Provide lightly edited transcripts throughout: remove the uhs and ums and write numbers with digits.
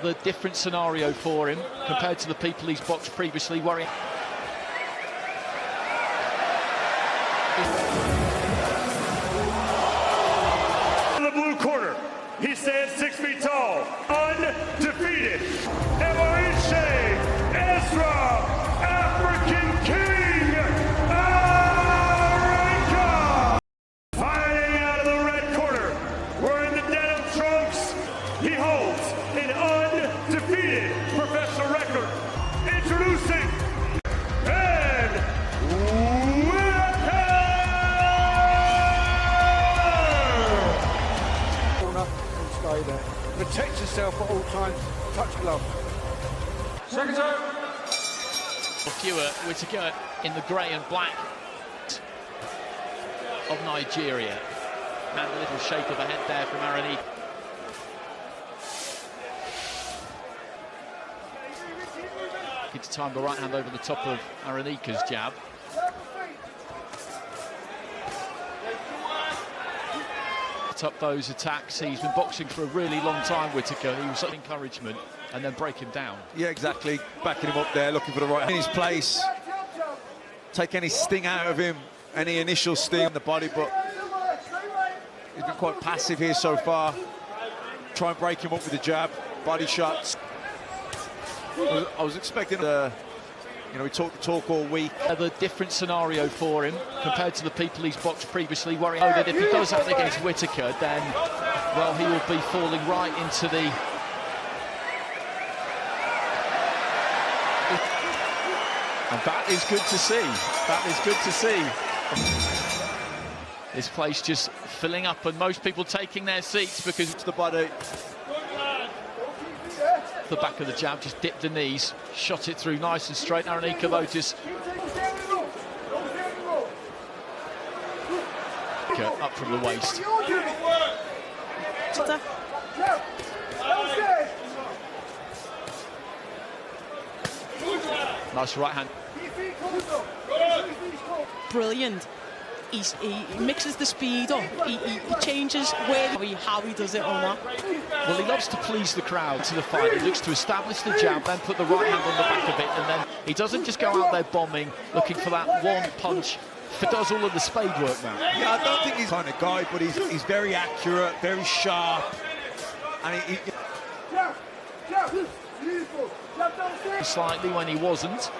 The different scenario for him compared to the people he's boxed previously, worrying. In the blue corner, he stands 6 feet tall, undefeated. Ezra African King Arenyeka. Fighting out of the red corner, wearing the denim trunks, he holds an undefeated professional record. Introducing Whittaker. Stay there. Protect yourself at all times. Touch glove. Second time. Whittaker in the grey and black of Nigeria. And a little shake of the head there from Arenyeka. Gives time the right hand over the top of Arenyeka's jab. Up those attacks. He's been boxing for a really long time, Whittaker. He was encouragement and then break him down. Yeah, exactly. Backing him up there, looking for the right in his place. Take any sting out of him, any initial sting in the body, but he's been quite passive here so far. Try and break him up with the jab, body shots. I was expecting you know, we talked the talk all week. The different scenario for him compared to the people he's boxed previously, worrying that if he does that against Whittaker, then, well, he will be falling right into the... And that is good to see. That is good to see. This place just filling up and most people taking their seats because it's the body. The back of the jab, just dipped the knees, shot it through nice and straight. Arenyeka though just up from the waist. Nice right hand. Brilliant. He mixes the speed up. He changes how he does it or not. Well, he loves to please the crowd to the fight. He looks to establish the jab, then put the right hand on the back of it, and then he doesn't just go out there bombing, looking for that one punch. He does all of the spade work now. Yeah, I don't think he's kind of guy, but he's very accurate, very sharp, and Slightly when he wasn't.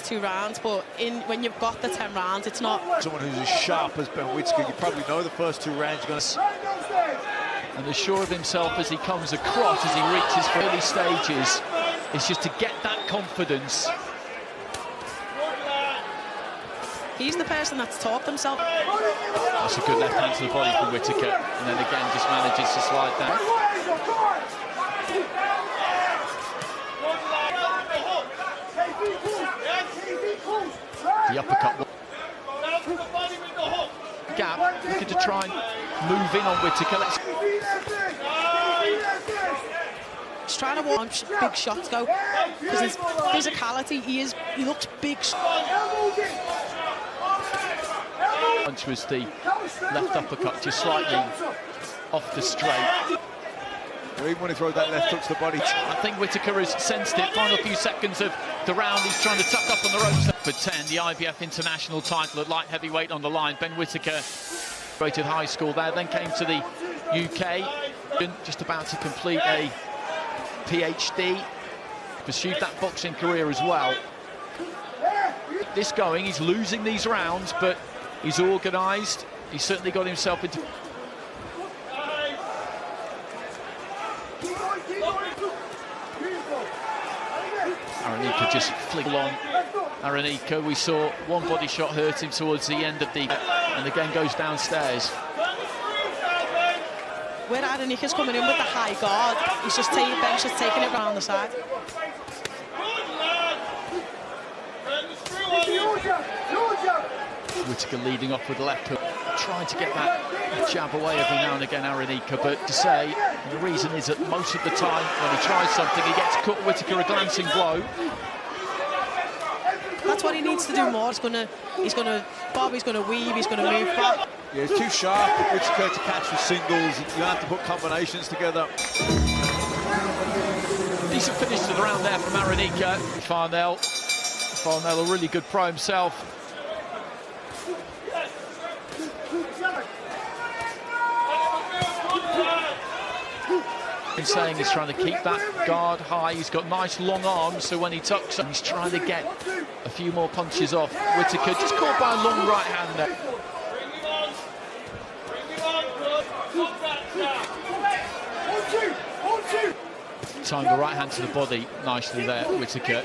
Two rounds, but when you've got the 10 rounds, it's not someone who's as sharp as Ben Whittaker. You probably know the first 2 rounds you're going to... And as sure of himself as he comes across, as he reaches for early stages, it's just to get that confidence. He's the person that's taught himself. That's a good left hand to the body from Whittaker, and then again just manages to slide down. The uppercut. Gap, looking to try and move in on Whittaker. He's trying to watch big shots go, because his physicality, he looks big. Punch was the left uppercut, just slightly off the straight. Even when he throws that left hook to the body. I think Whittaker has sensed it. Final few seconds of the round, he's trying to tuck up on the ropes. For 10, the IBF international title at light heavyweight on the line. Ben Whittaker, rated high school there, then came to the UK, just about to complete a PhD, pursued that boxing career as well. This going, he's losing these rounds, but he's organised. He's certainly got himself into... Arenyeka just flicked along. Arenyeka, we saw one body shot hurt him towards the end of the... and again goes downstairs. Where Arenyeka's coming in with the high guard, he's just Ben's just taking it around the side. Whittaker leading off with the left hook, trying to get that jab away every now and again, Arenyeka, but to say, the reason is that most of the time when he tries something, he gets caught Whittaker a glancing blow. That's what he needs to do more. Bobby's gonna weave, he's gonna move back. Yeah, it's too sharp for Whittaker to catch with singles. You have to put combinations together. Decent finish to the round there from Arenyeka. Farnell, a really good pro himself. Saying he's trying to keep that guard high. He's got nice long arms, so when he tucks up, he's trying to get a few more punches off. Whittaker just caught by a long right hand there. Timed the right hand to the body nicely there, Whittaker.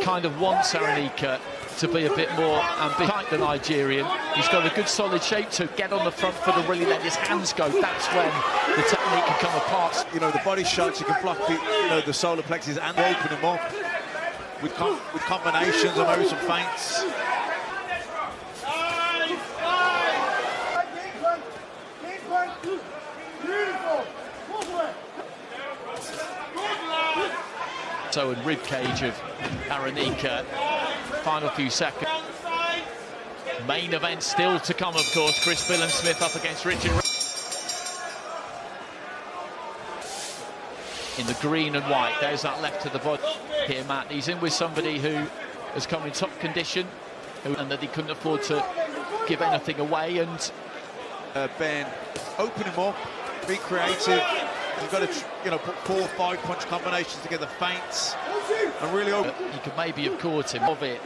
Kind of wants Arenyeka to be a bit more ambitious, like the Nigerian. He's got a good solid shape to get on the front foot and really let his hands go. That's when the technique can come apart. You know, the body shots, you can block the, the solar plexus and open them up with combinations and maybe some feints. So in rib cage of Arenyeka. Final few seconds. Main event still to come, of course. Chris Smith up against Richard. In the green and white, there's that left to the body here, Matt. He's in with somebody who has come in top condition and that he couldn't afford to give anything away. And Ben, open him up, be creative. You've got to, put 4 or 5 punch combinations together, feints, and really open. You could maybe have caught him of it.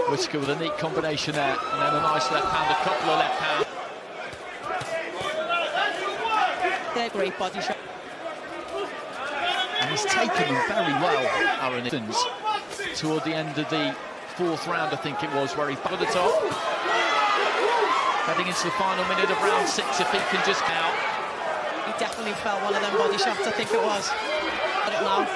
Whittaker with a neat combination there, and then a nice left hand, a couple of left hands. They're great body shot. And he's taken them very well, Arenyeka. Toward the end of the 4th round, I think it was, where he got the top. Heading into the final minute of round 6, if he can just out. He definitely felt one of them body shots, I think it was. I don't know.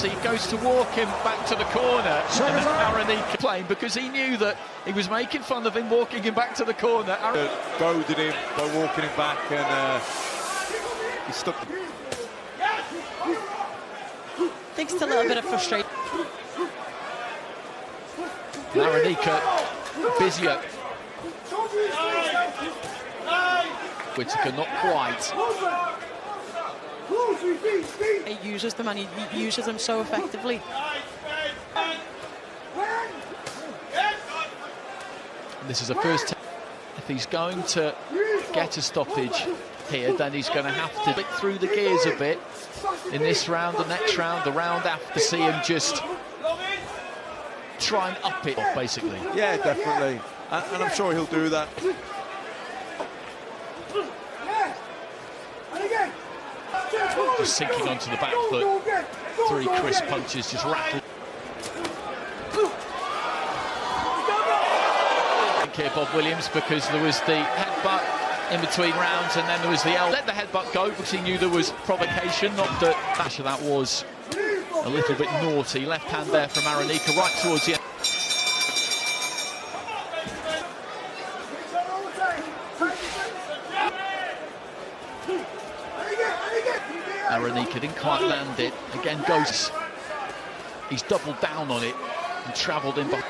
He goes to walk him back to the corner, and Arenyeka playing because he knew that he was making fun of him, walking him back to the corner. Goaded him by walking him back, and he stuck. I think it's a little bit of frustration. Arenyeka busier. Whittaker not quite. He uses them, and he uses them so effectively. This is the first time. If he's going to get a stoppage here, then he's going to have to flick through the gears a bit in this round, the next round, the round after, see him just try and up it, basically. Yeah, definitely. And I'm sure he'll do that. Just sinking onto the back foot. 3 crisp punches just rattled. Here, Bob Williams, because there was the headbutt in between rounds, and then there was the elbow. Let the headbutt go because he knew there was provocation, not that that was a little bit naughty. Left hand there from Arenyeka right towards the end. Arenyeka didn't quite land it. Again goes. He's doubled down on it and travelled in behind.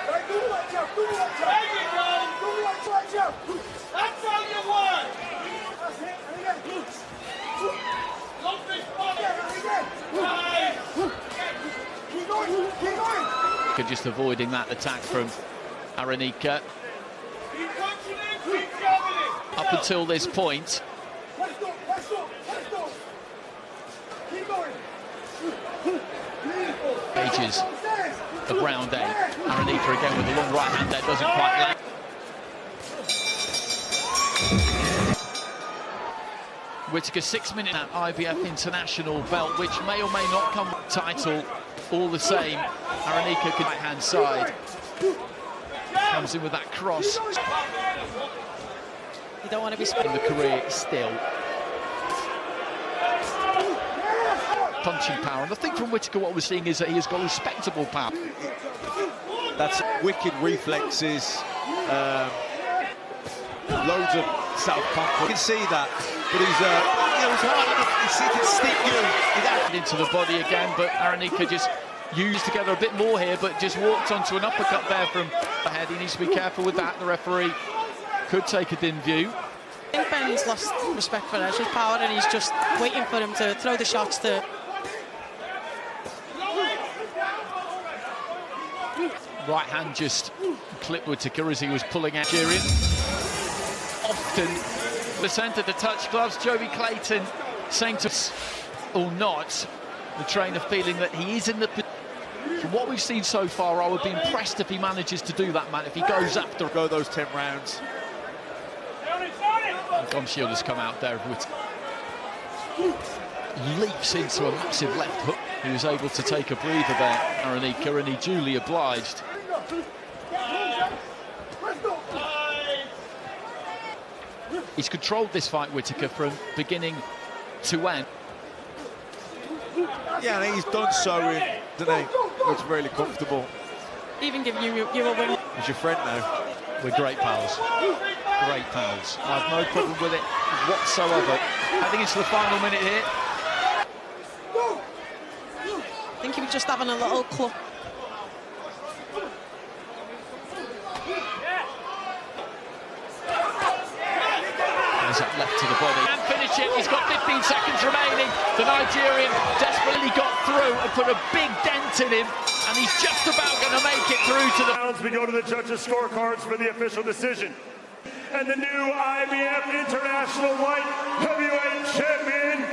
Just avoiding that attack from Arenyeka. Up until this point, pages of round 8. Arenyeka again with a long right hand there, doesn't quite land. Whittaker 6 minutes at IBF international belt, which may or may not come with title. All the same, Arenyeka could right hand side. Comes in with that cross. You don't want to be in the career still. Punching power. And the thing from Whittaker, what we're seeing is that he has got respectable power. That's wicked reflexes. Loads of self-confidence. You can see that, but he's hard enough. He can stick you. Into the body again, but Arenyeka just used together a bit more here, but just walked onto an uppercut there from ahead. He needs to be careful with that. The referee could take a dim view. I think Ben's lost respect for Ezra's power, and he's just waiting for him to throw the shots to. Right hand just clipped Whittaker as he was pulling out. Nigerian often the centre to touch gloves. Joey Clayton saying to us or not, the trainer feeling that he is in the. From what we've seen so far, I would be impressed if he manages to do that, man. If he goes after. Go those 10 rounds. Gum Shield has come out there with leaps into a massive left hook. He was able to take a breather there, Arenyeka, and he duly obliged. He's controlled this fight, Whittaker, from beginning to end. Yeah, and he's done so in, doesn't he? Looks really comfortable. Even give you a win. He's your friend now. We're great pals. Great pals. I have no problem with it whatsoever. Heading into the final minute here. I think he was just having a little club. There's that left to the body. And finish it. He's got 15 seconds remaining. The Nigerian desperately got through and put a big dent in him. And he's just about going to make it through to the... We go to the judges' scorecards for the official decision. And the new IBF International Light Heavyweight Champion,